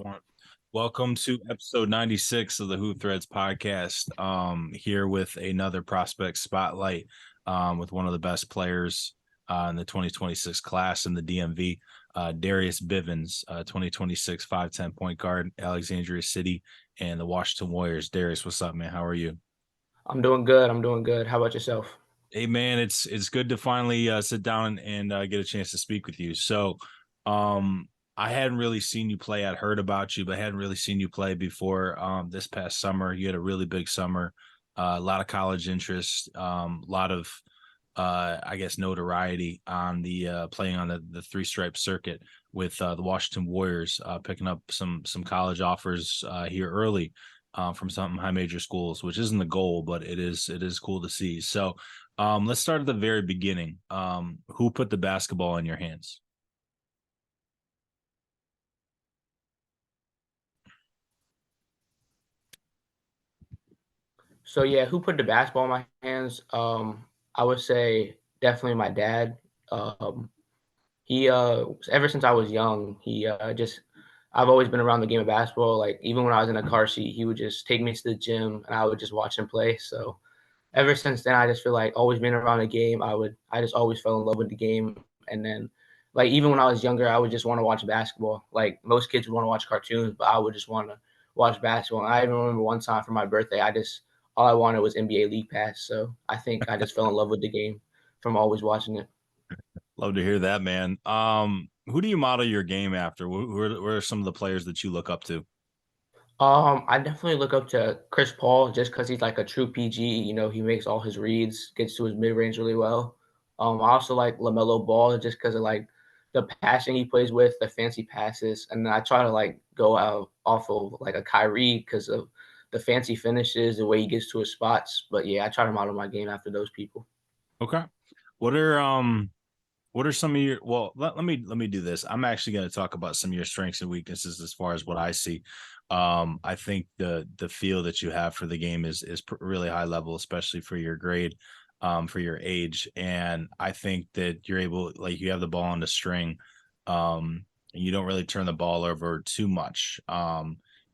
Excellent. Welcome to episode 96 of the Hoop Threads podcast. Here with another prospect spotlight with one of the best players in the 2026 class in the DMV, Darius Bivins, 2026 5'10" point guard, Alexandria City, and the Washington Warriors. Darius, what's up, man? How are you? I'm doing good. I'm doing good. How about yourself? Hey, man, it's good to finally sit down and get a chance to speak with you. Um, I hadn't really seen you play. I'd heard about you, but I hadn't really seen you play before. This past summer, you had a really big summer, a lot of college interest, a lot of, I guess, notoriety on the playing on the three stripe circuit with the Washington Warriors, picking up some college offers here early. From some high major schools, which isn't the goal, but it is cool to see. Let's start at the very beginning. Who put the basketball in your hands? So yeah, who put the basketball in my hands? I would say definitely my dad. Um, he ever since I was young, he just I've always been around the game of basketball. Like even when I was in a car seat, he would just take me to the gym and I would just watch him play. So ever since then, I just feel like always being around the game, I just always fell in love with the game. And then like even when I was younger, I would just want to watch basketball. Like most kids would want to watch cartoons, but I would just want to watch basketball. And I even remember one time for my birthday, I just all I wanted was NBA League Pass. So I think I just fell in love with the game from always watching it. Love to hear that, man. Who do you model your game after? Who are some of the players that you look up to? I definitely look up to Chris Paul just because he's like a true PG. You know, he makes all his reads, gets to his mid range really well. I also like Lamelo Ball just because of like the passing he plays with, the fancy passes, and then I try to like go out off of like a Kyrie because of the fancy finishes, the way he gets to his spots. But yeah, I try to model my game after those people. Okay. What are um what are some of your let me do this. I'm actually going to talk about some of your strengths and weaknesses as far as what I see. I think the feel that you have for the game is really high level, especially for your grade, for your age, and I think that you're able, like, you have the ball on the string, and you don't really turn the ball over too much,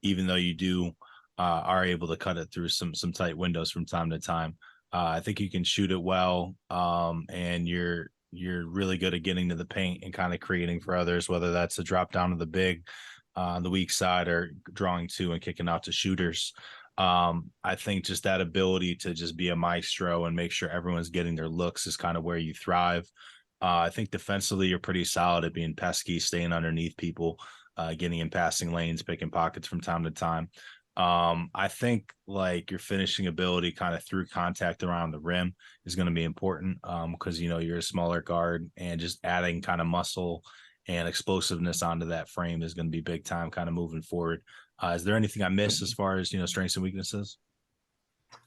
even though you do are able to cut it through some tight windows from time to time. I think you can shoot it well, and you're really good at getting to the paint and kind of creating for others, whether that's a drop down to the big, the weak side, or drawing two and kicking out to shooters. I think just that ability to just be a maestro and make sure everyone's getting their looks is kind of where you thrive. I think defensively, you're pretty solid at being pesky, staying underneath people, getting in passing lanes, picking pockets from time to time. I think like your finishing ability kind of through contact around the rim is going to be important, because you're a smaller guard, and just adding kind of muscle and explosiveness onto that frame is going to be big time kind of moving forward. Is there anything I missed as far as strengths and weaknesses?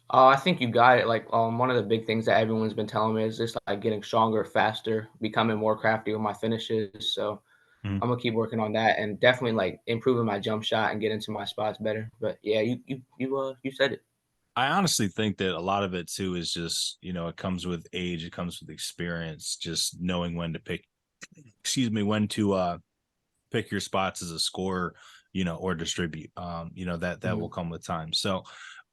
I think you got it. Like, one of the big things that everyone's been telling me is just like getting stronger, faster, becoming more crafty with my finishes. So Mhm. I'm gonna keep working on that and definitely like improving my jump shot and get into my spots better. But yeah, you said it. I honestly think that a lot of it too is just, it comes with age, it comes with experience, just knowing when to pick, excuse me, when to pick your spots as a scorer, or distribute. That will Mhm. come with time. So,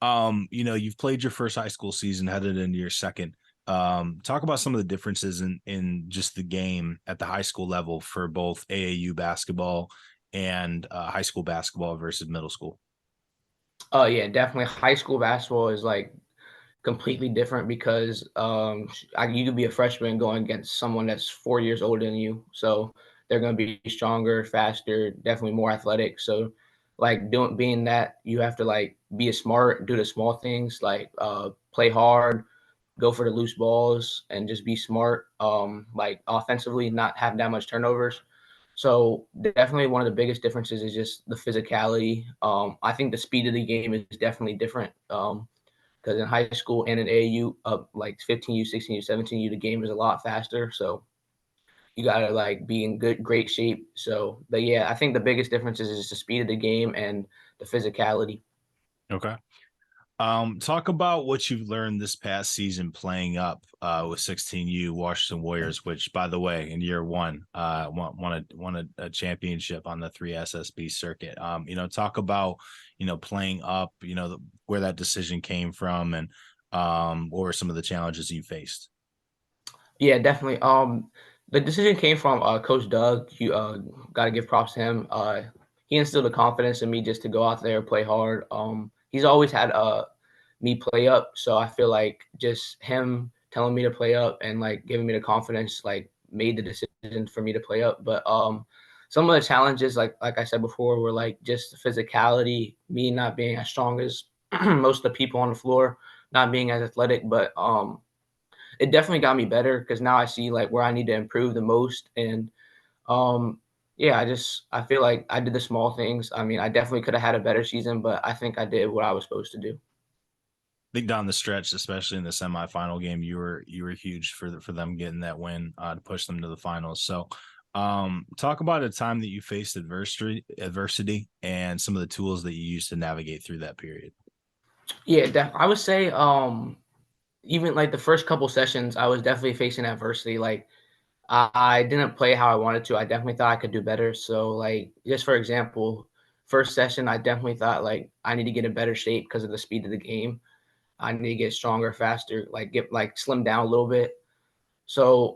you've played your first high school season, headed into your second. Talk about some of the differences in just the game at the high school level for both AAU basketball and high school basketball versus middle school. Oh yeah, definitely. High school basketball is like completely different because you could be a freshman going against someone that's 4 years older than you, so they're going to be stronger, faster, definitely more athletic. So, like doing being that, you have to like be a smart, do the small things like play hard, go for the loose balls, and just be smart. Like offensively, not have that much turnovers. So definitely one of the biggest differences is just the physicality. I think the speed of the game is definitely different. Because in high school and in AAU, up like 15U, 16U, 17U, the game is a lot faster. So you gotta like be in great shape. So, but yeah, I think the biggest difference is just the speed of the game and the physicality. Okay. Talk about what you've learned this past season playing up with 16U Washington Warriors, which, by the way, in year one, won a championship on the 3SSB circuit. Talk about playing up, where that decision came from, and what were some of the challenges you faced. Yeah, definitely. The decision came from Coach Doug. You got to give props to him. He instilled the confidence in me just to go out there and play hard. He's always had me play up, so I feel like just him telling me to play up and like giving me the confidence like made the decision for me to play up. But some of the challenges, like I said before, were like just the physicality, me not being as strong as most of the people on the floor, not being as athletic, but it definitely got me better because now I see like where I need to improve the most. And um, yeah, I feel like I did the small things. I mean, I definitely could have had a better season, but I think I did what I was supposed to do. I think down the stretch, especially in the semifinal game, you were huge for them getting that win to push them to the finals. So, talk about a time that you faced adversity, and some of the tools that you used to navigate through that period. Yeah, I would say even like the first couple sessions, I was definitely facing adversity. Like I didn't play how I wanted to. I definitely thought I could do better. So like just for example, first session, I definitely thought like I need to get in better shape because of the speed of the game. I need to get stronger, faster, like get like slim down a little bit. So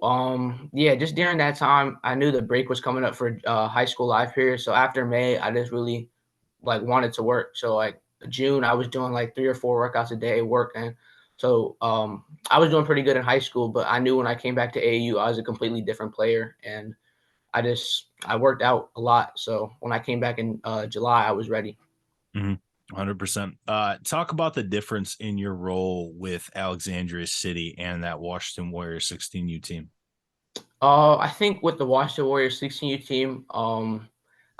yeah, just during that time, I knew the break was coming up for high school live period. So after May, I just really like wanted to work. So like June, I was doing like 3 or 4 workouts a day working. So I was doing pretty good in high school, but I knew when I came back to AAU, I was a completely different player, and I worked out a lot. So when I came back in July, I was ready. 100%. Talk about the difference in your role with Alexandria City and that Washington Warriors 16U team. I think with the Washington Warriors 16U team,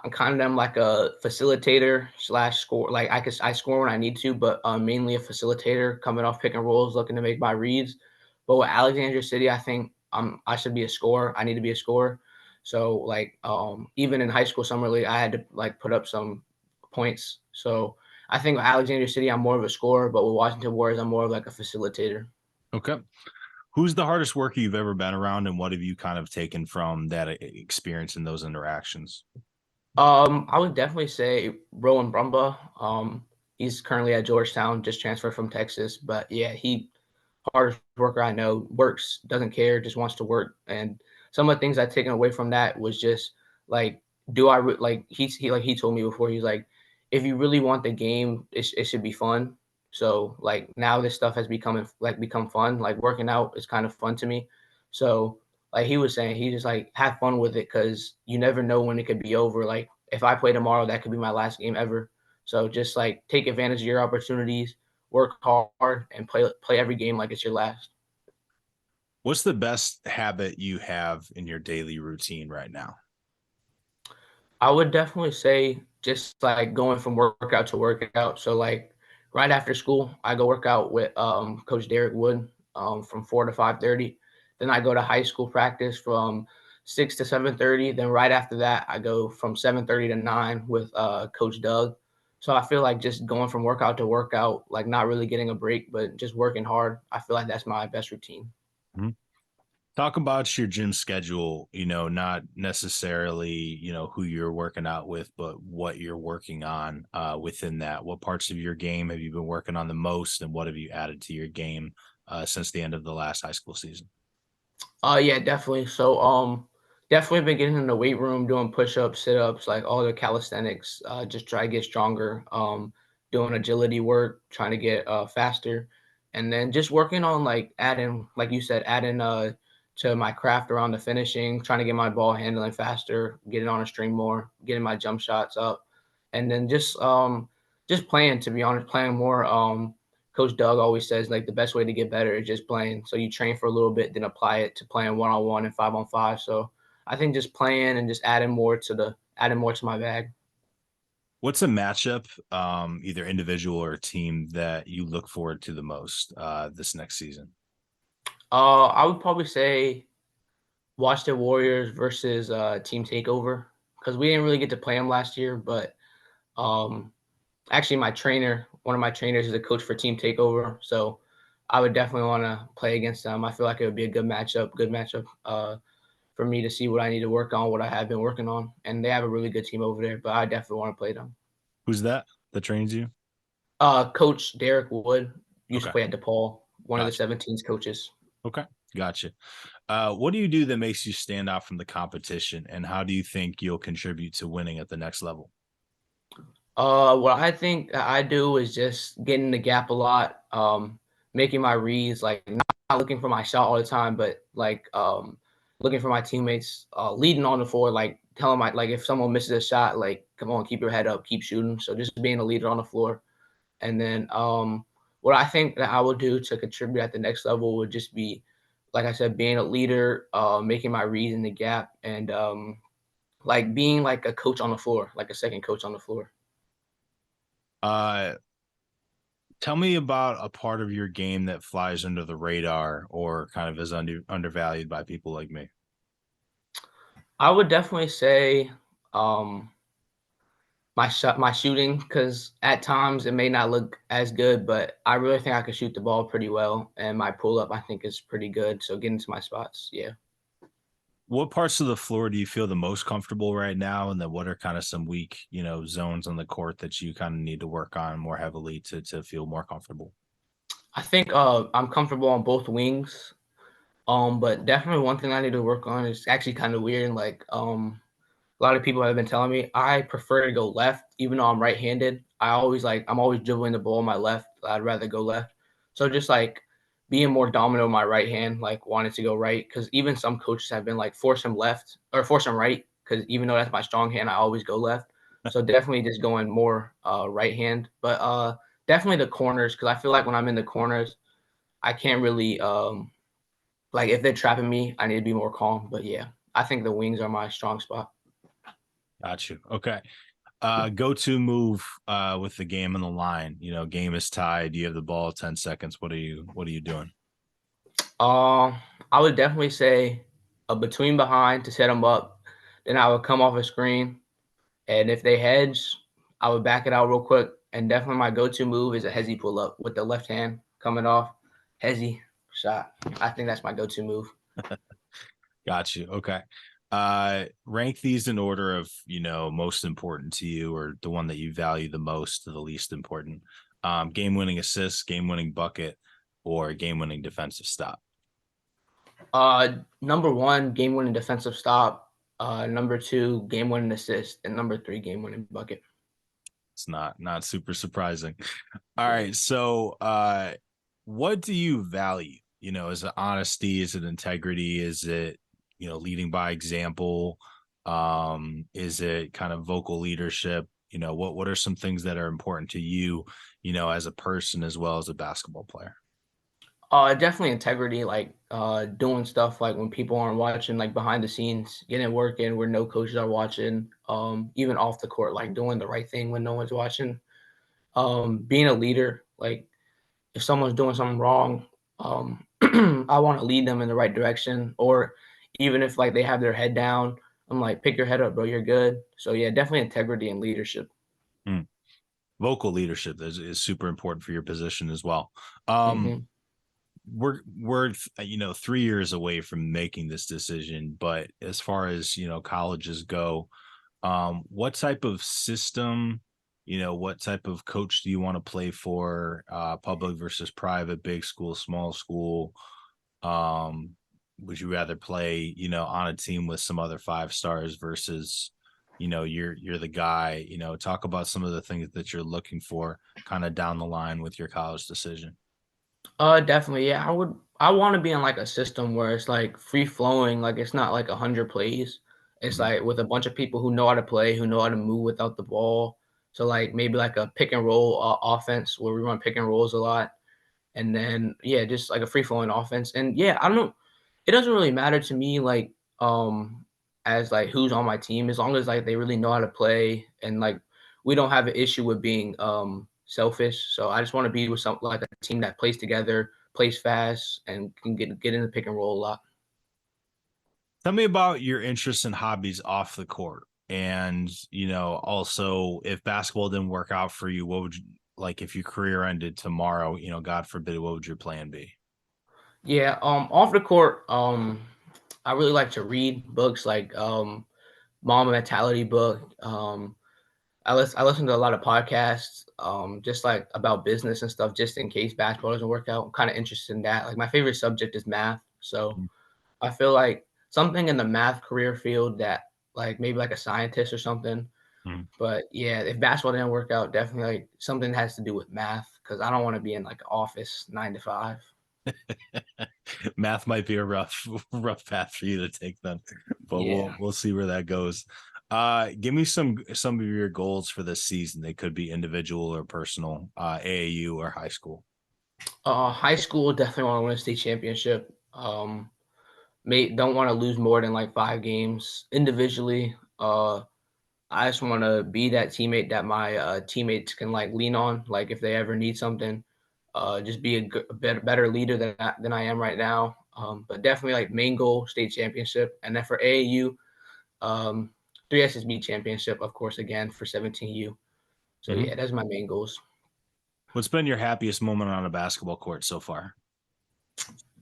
I'm kind of them like a facilitator slash score. Like I score when I need to, but mainly a facilitator coming off pick and rolls, looking to make my reads. But with Alexandria City, I think I should be a scorer. I need to be a scorer. So like even in high school summer league, I had to like put up some points. So I think with Alexandria City, I'm more of a scorer, but with Washington Warriors, I'm more of like a facilitator. Okay. Who's the hardest worker you've ever been around, and what have you kind of taken from that experience in those interactions? I would definitely say Rowan Brumba. He's currently at Georgetown, just transferred from Texas. But yeah, he hardest worker I know, works, doesn't care, just wants to work. And some of the things I've taken away from that was just like, like he told me before, he's like, if you really want the game, it should be fun. So like now this stuff has become fun. Like working out is kind of fun to me. So like he was saying, he just like have fun with it because you never know when it could be over. Like if I play tomorrow, that could be my last game ever. So just like take advantage of your opportunities, work hard, and play every game like it's your last. What's the best habit you have in your daily routine right now? I would definitely say just like going from workout to workout. So like right after school, I go work out with Coach Derek Wood from 4 to 5:30. Then I go to high school practice from 6 to 7:30. Then right after that, I go from 7:30 to 9 with Coach Doug. So I feel like just going from workout to workout, like not really getting a break, but just working hard. I feel like that's my best routine. Mhm. Talk about your gym schedule, not necessarily, who you're working out with, but what you're working on within that. What parts of your game have you been working on the most, and what have you added to your game since the end of the last high school season? Yeah, definitely. So, definitely been getting in the weight room, doing push-ups, sit-ups, like all the calisthenics, just try to get stronger. Doing agility work, trying to get faster, and then just working on like adding, like you said, adding to my craft around the finishing, trying to get my ball handling faster, get it on a string more, getting my jump shots up, and then just playing. To be honest, playing more. Coach Doug always says like the best way to get better is just playing. So you train for a little bit, then apply it to playing 1-on-1 and 5-on-5. So I think just playing and just adding more to my bag. What's a matchup, either individual or team, that you look forward to the most this next season? I would probably say watch the Warriors versus Team Takeover because we didn't really get to play them last year, but um, actually my trainer one of my trainers is a coach for Team Takeover, so I would definitely want to play against them. I feel like it would be a good matchup for me to see what I need to work on, what I have been working on, and they have a really good team over there. But I definitely want to play them. Who's that trains you? Coach Derek Wood used to Okay, play at DePaul, one of the gotcha. 17's coaches. Okay, gotcha. What do you do that makes you stand out from the competition, and how do you think you'll contribute to winning at the next level? What I think that I do is just getting the gap a lot, making my reads, like not looking for my shot all the time, but like looking for my teammates, leading on the floor, like telling my like if someone misses a shot, like come on, keep your head up, keep shooting. So just being a leader on the floor. And then what I think that I would do to contribute at the next level would just be, like I said, being a leader, making my reads in the gap, and like being like a coach on the floor, like a second coach on the floor. Uh, Tell me about a part of your game that flies under the radar or kind of is undervalued by people like me. I would definitely say um, my shooting, because at times it may not look as good, but I really think I can shoot the ball pretty well, and my pull up I think is pretty good. So getting to my spots, yeah. What parts of the floor do you feel the most comfortable right now? And then what are kind of some weak, zones on the court that you kind of need to work on more heavily to feel more comfortable? I think I'm comfortable on both wings. But definitely one thing I need to work on is actually kind of weird. Like, a lot of people have been telling me I prefer to go left, even though I'm right-handed. I'm always dribbling the ball on my left. I'd rather go left. So just like being more dominant with my right hand, like wanting to go right, because even some coaches have been like force him left or force him right, because even though that's my strong hand, I always go left. So definitely just going more right hand, but definitely the corners, because I feel like when I'm in the corners, I can't really like if they're trapping me, I need to be more calm. But yeah, I think the wings are my strong spot. Got you. Okay. Go-to move with the game on the line. Game is tied. You have the ball 10 seconds. What are you doing? Uh, I would definitely say a between behind to set them up. Then I would come off a screen, and if they hedge, I would back it out real quick. And definitely my go-to move is a hezzy pull up with the left hand coming off, hezzy shot. I think that's my go-to move. Got you. Okay. Rank these in order of, most important to you or the one that you value the most to the least important. Game winning assist, game winning bucket, or game winning defensive stop. Number one, game-winning defensive stop. Number two, game-winning assist, and number three, game-winning bucket. It's not super surprising. All right. So what do you value? Is it honesty? Is it integrity? Is it, leading by example? Is it kind of vocal leadership? What are some things that are important to you, as a person as well as a basketball player? Definitely integrity, like doing stuff like when people aren't watching, like behind the scenes, getting work in where no coaches are watching. Even off the court, like doing the right thing when no one's watching. Being a leader, like if someone's doing something wrong, I want to lead them in the right direction. Or even if like they have their head down, I'm like, pick your head up, bro. You're good. So yeah, definitely integrity and leadership. Hmm. Vocal leadership is super important for your position as well. Um, Hmm. we're 3 years away from making this decision, but as far as colleges go, what type of system, what type of coach do you want to play for, public versus private, big school, small school? um would you rather play on a team with some other five stars versus you're the guy? Talk about some of the things that you're looking for kind of down the line with your college decision. Definitely. Yeah, I want to be in like a system where it's like free flowing, like it's not like 100 plays. It's Mhm. like with a bunch of people who know how to play, who know how to move without the ball. So like maybe like a pick and roll offense where we run pick and rolls a lot, and then yeah, just like a free flowing offense. And yeah, I don't know. It doesn't really matter to me like as like who's on my team, as long as like they really know how to play, and like we don't have an issue with being selfish. So I just want to be with some like a team that plays together, plays fast, and can get in the pick and roll a lot. Tell me about your interests and hobbies off the court. And, also if basketball didn't work out for you, what would you like if your career ended tomorrow, God forbid, what would your plan be? Yeah, off the court, I really like to read books like Mom Mentality book. I listen to a lot of podcasts, just like about business and stuff, just in case basketball doesn't work out. I'm kind of interested in that. Like my favorite subject is math, so I feel like something in the math career field that like maybe like a scientist or something. Mhm. But yeah, if basketball didn't work out, definitely like something that has to do with math because I don't want to be in like an office 9 to 5. Math might be a rough rough path for you to take then, but we'll Yeah. we'll see where that goes. Give me some of your goals for this season. They could be individual or personal, AAU or high school. High school definitely want to win a state championship. May don't want to lose more than like 5 games individually. I just want to be that teammate that my teammates can like lean on, like if they ever need something. Just be a better leader than I am right now. But definitely like main goal state championship, and then for AAU, 3 SSB championship, of course, again for 17U. So Mhm. yeah, that's my main goals. What's been your happiest moment on a basketball court so far?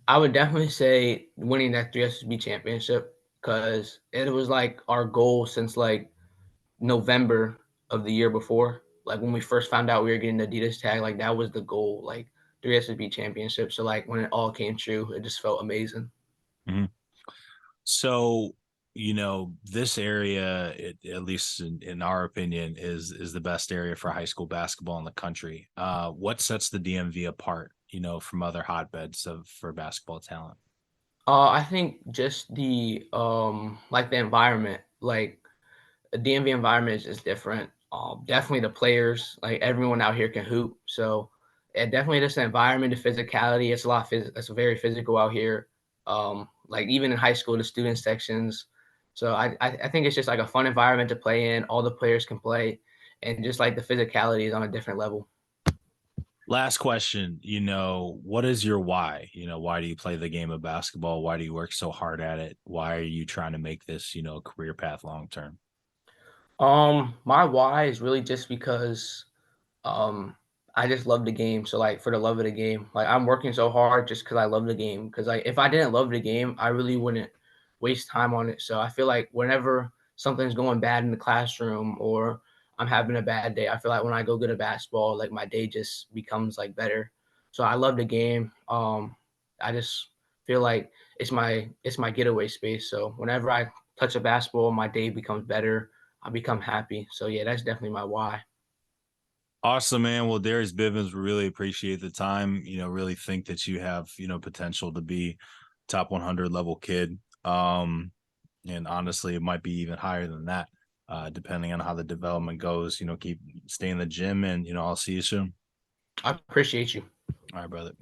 I would definitely say winning that 3 SSB championship because it was like our goal since like November of the year before. Like when we first found out we were getting the Adidas tag, like that was the goal, like 3 SSB championship. So like when it all came true, it just felt amazing. Mhm. So, this area, at least in our opinion, is the best area for high school basketball in the country. What sets the DMV apart, from other hotbeds of for basketball talent? I think just the like the environment, like the DMV environment is just different. Definitely the players, like everyone out here can hoop. So definitely just the environment, the physicality. It's a lot. It's very physical out here. Like even in high school, the student sections. So I think it's just like a fun environment to play in. All the players can play, and just like the physicality is on a different level. Last question, what is your why? Why do you play the game of basketball? Why do you work so hard at it? Why are you trying to make this, a career path long term? My why is really just because Um, I just love the game. So like for the love of the game, like I'm working so hard just because I love the game. Because like if I didn't love the game, I really wouldn't waste time on it. So I feel like whenever something's going bad in the classroom or I'm having a bad day, I feel like when I go get a basketball, like my day just becomes like better. So I love the game. I just feel like it's my getaway space. So whenever I touch a basketball, my day becomes better. I become happy. So yeah, that's definitely my why. Awesome, man. Well, Darius Bivins, we really appreciate the time. Really think that you have, potential to be top 100 level kid. And honestly, it might be even higher than that, depending on how the development goes. Keep stay in the gym, and I'll see you soon. I appreciate you. All right, brother.